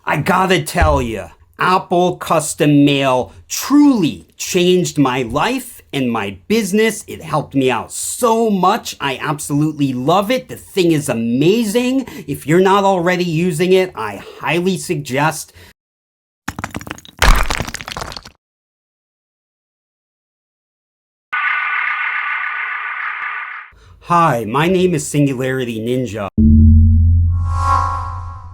I gotta tell you, Apple Custom Mail truly changed my life and my business. It helped me out so much. I absolutely love it. The thing is amazing. If you're not already using it, I highly suggest. Hi, my name is Singularity Ninja.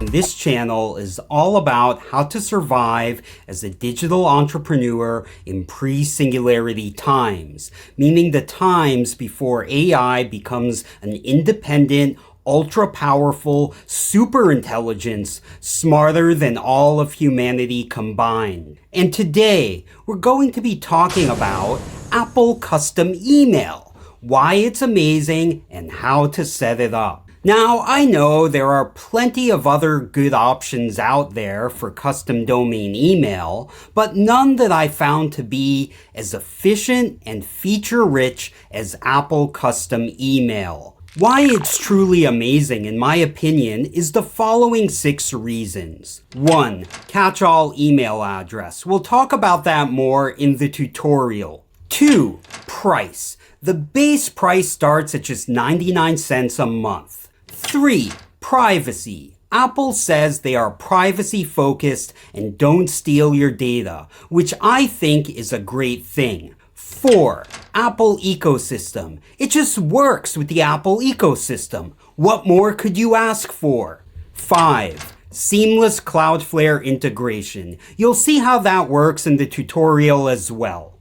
This channel is all about how to survive as a digital entrepreneur in pre-singularity times, meaning the times before AI becomes an independent, ultra-powerful super intelligence smarter than all of humanity combined. And today, we're going to be talking about Apple Custom Email, why it's amazing, and how to set it up. Now, I know there are plenty of other good options out there for custom domain email, but none that I found to be as efficient and feature-rich as Apple Custom Email. Why it's truly amazing, in my opinion, is the following 6 reasons. 1. Catch-all email address. We'll talk about that more in the tutorial. 2. Price. The base price starts at just 99 cents a month. 3. Privacy. Apple says they are privacy focused and don't steal your data, which I think is a great thing. 4. Apple ecosystem. It just works with the Apple ecosystem. What more could you ask for? 5. Seamless Cloudflare integration. You'll see how that works in the tutorial as well.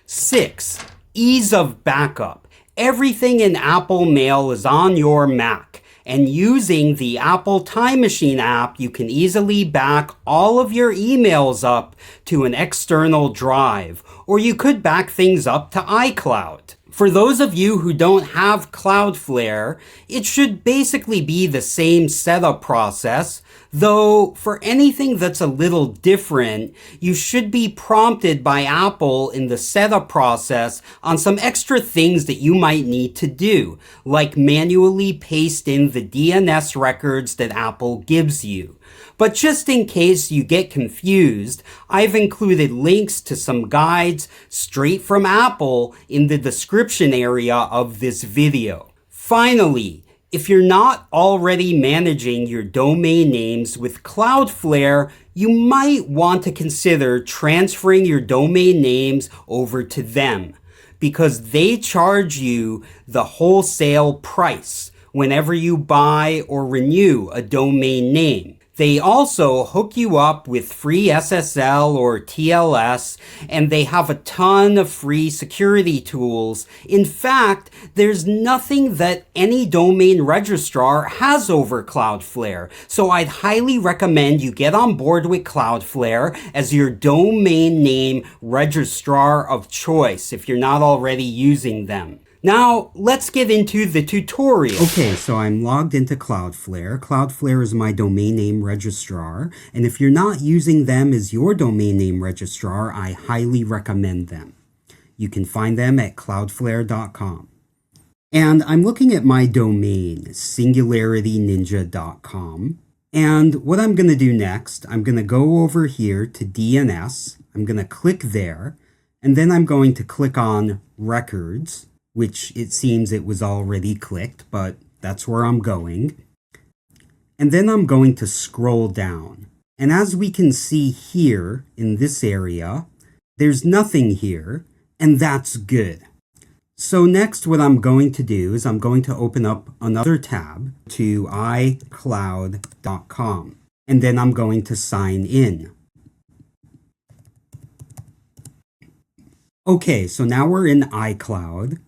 6. Ease of backup. Everything in Apple Mail is on your Mac. And using the Apple Time Machine app, you can easily back all of your emails up to an external drive, or you could back things up to iCloud. For those of you who don't have Cloudflare, it should basically be the same setup process, though for anything that's a little different, you should be prompted by Apple in the setup process on some extra things that you might need to do, like manually paste in the DNS records that Apple gives you. But just in case you get confused, I've included links to some guides straight from Apple in the description area of this video. Finally, if you're not already managing your domain names with Cloudflare, you might want to consider transferring your domain names over to them, because they charge you the wholesale price whenever you buy or renew a domain name. They also hook you up with free SSL or TLS, and they have a ton of free security tools. In fact, there's nothing that any domain registrar has over Cloudflare, so I'd highly recommend you get on board with Cloudflare as your domain name registrar of choice if you're not already using them. Now, let's get into the tutorial. Okay, so I'm logged into Cloudflare. Cloudflare is my domain name registrar, and if you're not using them as your domain name registrar, I highly recommend them. You can find them at cloudflare.com. And I'm looking at my domain, singularityninja.com. And what I'm going to do next, I'm going to go over here to DNS. I'm going to click there, and then I'm going to click on Records, which it seems it was already clicked, but that's where I'm going. And then I'm going to scroll down. And as we can see here in this area, there's nothing here, and that's good. So next what I'm going to do is I'm going to open up another tab to iCloud.com, and then I'm going to sign in. Okay, so now we're in iCloud.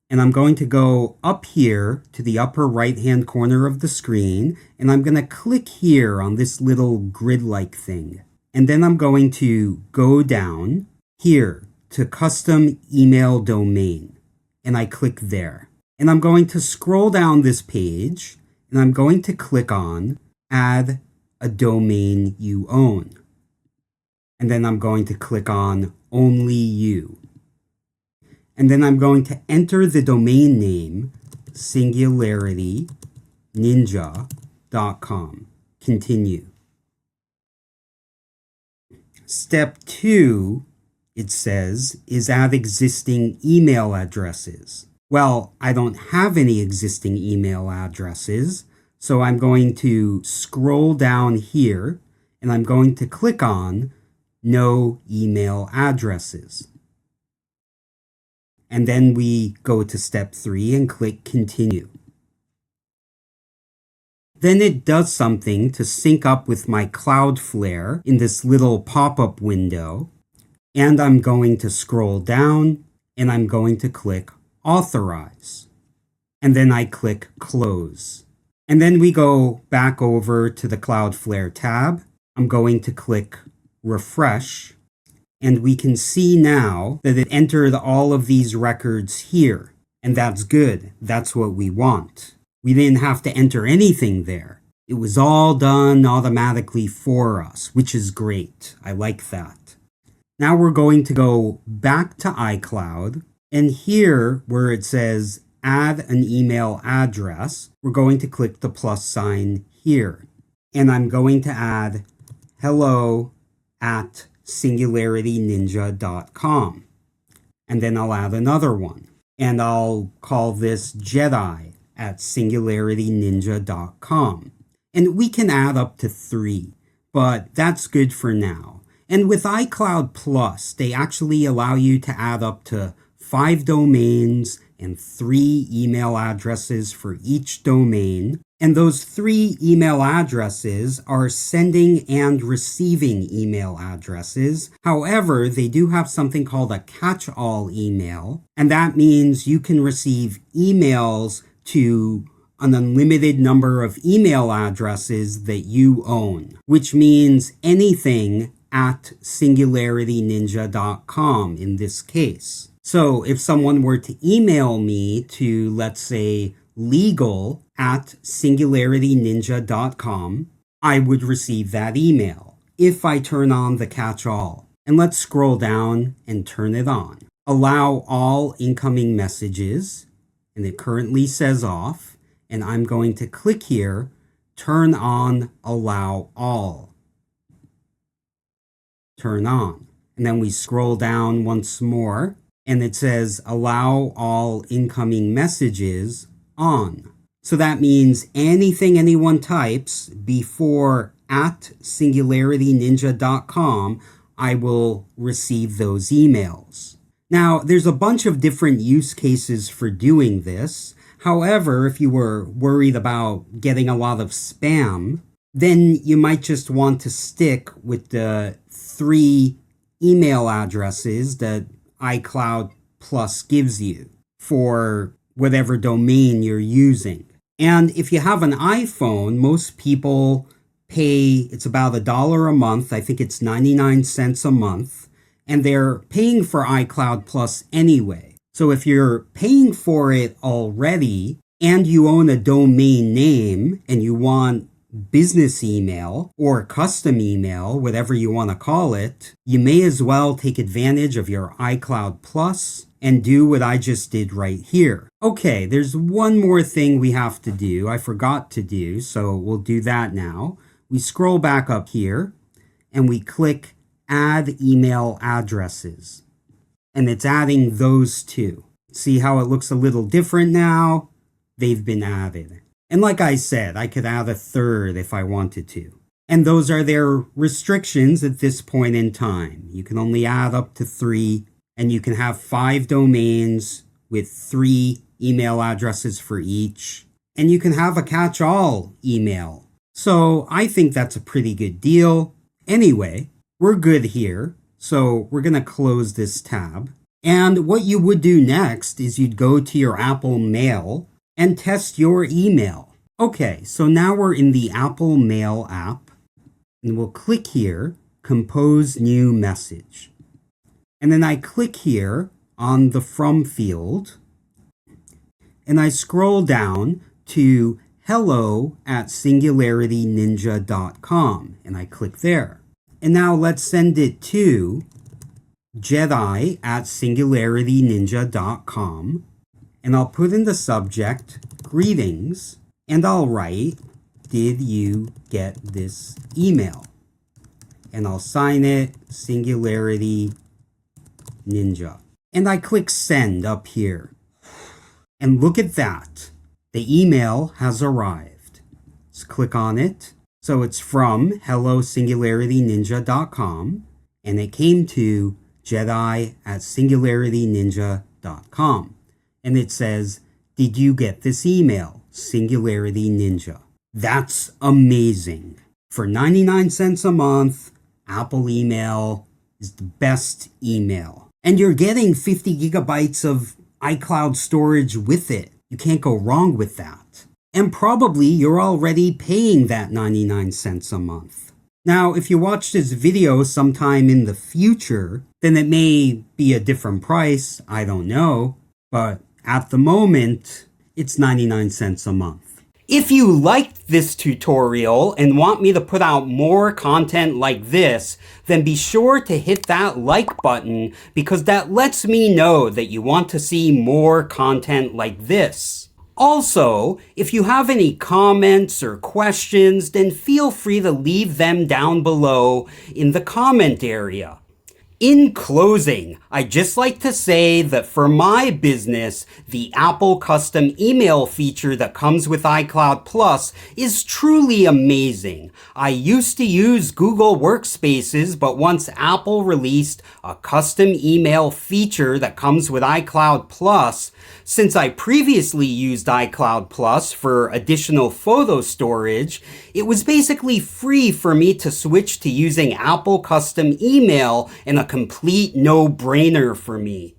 And I'm going to go up here to the upper right-hand corner of the screen, and I'm going to click here on this little grid-like thing. And then I'm going to go down here to Custom Email Domain, and I click there. And I'm going to scroll down this page, and I'm going to click on Add a Domain You Own. And then I'm going to click on Only You. And then I'm going to enter the domain name singularityninja.com. Continue. Step 2, it says, is add existing email addresses. Well, I don't have any existing email addresses, so I'm going to scroll down here and I'm going to click on No Email Addresses. And then we go to step 3 and click Continue. Then it does something to sync up with my Cloudflare in this little pop-up window. And I'm going to scroll down and I'm going to click Authorize. And then I click Close. And then we go back over to the Cloudflare tab. I'm going to click Refresh. And we can see now that it entered all of these records here. And that's good. That's what we want. We didn't have to enter anything there. It was all done automatically for us, which is great. I like that. Now we're going to go back to iCloud. And here where it says add an email address, we're going to click the plus sign here. And I'm going to add hello@singularityninja.com. And then I'll add another one. And I'll call this Jedi@singularityninja.com. And we can add up to 3, but that's good for now. And with iCloud Plus, they actually allow you to add up to 5 domains and 3 email addresses for each domain. And those 3 email addresses are sending and receiving email addresses. However, they do have something called a catch-all email. And that means you can receive emails to an unlimited number of email addresses that you own, which means anything at singularityninja.com in this case. So if someone were to email me to, let's say, legal@singularityninja.com, I would receive that email if I turn on the catch-all. And let's scroll down and turn it on. Allow all incoming messages, and it currently says off, and I'm going to click here, turn on allow all. Turn on. And then we scroll down once more, and it says allow all incoming messages on. So that means anything anyone types before @singularityninja.com, I will receive those emails. Now, there's a bunch of different use cases for doing this. However, if you were worried about getting a lot of spam, then you might just want to stick with the 3 email addresses that iCloud Plus gives you for whatever domain you're using. And if you have an iPhone, most people pay, it's about $1 a month. I think it's 99 cents a month. And they're paying for iCloud Plus anyway. So if you're paying for it already and you own a domain name and you want business email or custom email, whatever you want to call it, you may as well take advantage of your iCloud Plus and do what I just did right here. Okay, there's one more thing we have to do. I forgot to do, so we'll do that now. We scroll back up here and we click Add Email Addresses. And it's adding those 2. See how it looks a little different now? They've been added. And like I said, I could add a 3rd if I wanted to. And those are their restrictions at this point in time. You can only add up to 3, and you can have 5 domains with 3 email addresses for each. And you can have a catch-all email. So I think that's a pretty good deal. Anyway, we're good here. So we're going to close this tab. And what you would do next is you'd go to your Apple Mail and test your email. Okay, so now we're in the Apple Mail app. And we'll click here, Compose New Message. And then I click here on the From field. And I scroll down to hello@singularityninja.com. And I click there. And now let's send it to Jedi@singularityninja.com. And I'll put in the subject, greetings, and I'll write, did you get this email? and I'll sign it Singularity Ninja. And I click send up here. And look at that. The email has arrived. Let's click on it. So it's from hellosingularityninja.com and it came to jedi@singularityninja.com. And it says, did you get this email? Singularity Ninja. That's amazing. For 99 cents a month, Apple email is the best email. And you're getting 50 gigabytes of iCloud storage with it. You can't go wrong with that. And probably you're already paying that 99 cents a month. Now, if you watch this video sometime in the future, then it may be a different price, I don't know. But at the moment, it's 99 cents a month. If you liked this tutorial and want me to put out more content like this, then be sure to hit that like button because that lets me know that you want to see more content like this. Also, if you have any comments or questions, then feel free to leave them down below in the comment area. In closing, I'd just like to say that for my business, the Apple custom email feature that comes with iCloud Plus is truly amazing. I used to use Google Workspaces, but once Apple released a custom email feature that comes with iCloud Plus, since I previously used iCloud Plus for additional photo storage, it was basically free for me to switch to using Apple custom email and a complete no-brainer for me.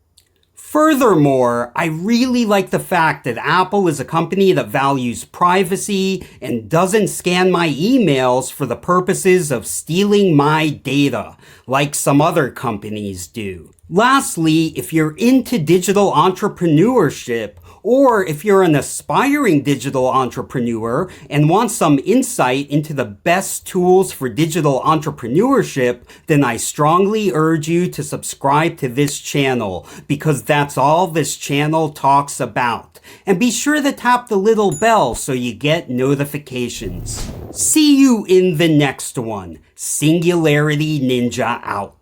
Furthermore, I really like the fact that Apple is a company that values privacy and doesn't scan my emails for the purposes of stealing my data, like some other companies do. Lastly, if you're into digital entrepreneurship, or if you're an aspiring digital entrepreneur and want some insight into the best tools for digital entrepreneurship, then I strongly urge you to subscribe to this channel because that's all this channel talks about. And be sure to tap the little bell so you get notifications. See you in the next one. Singularity Ninja out.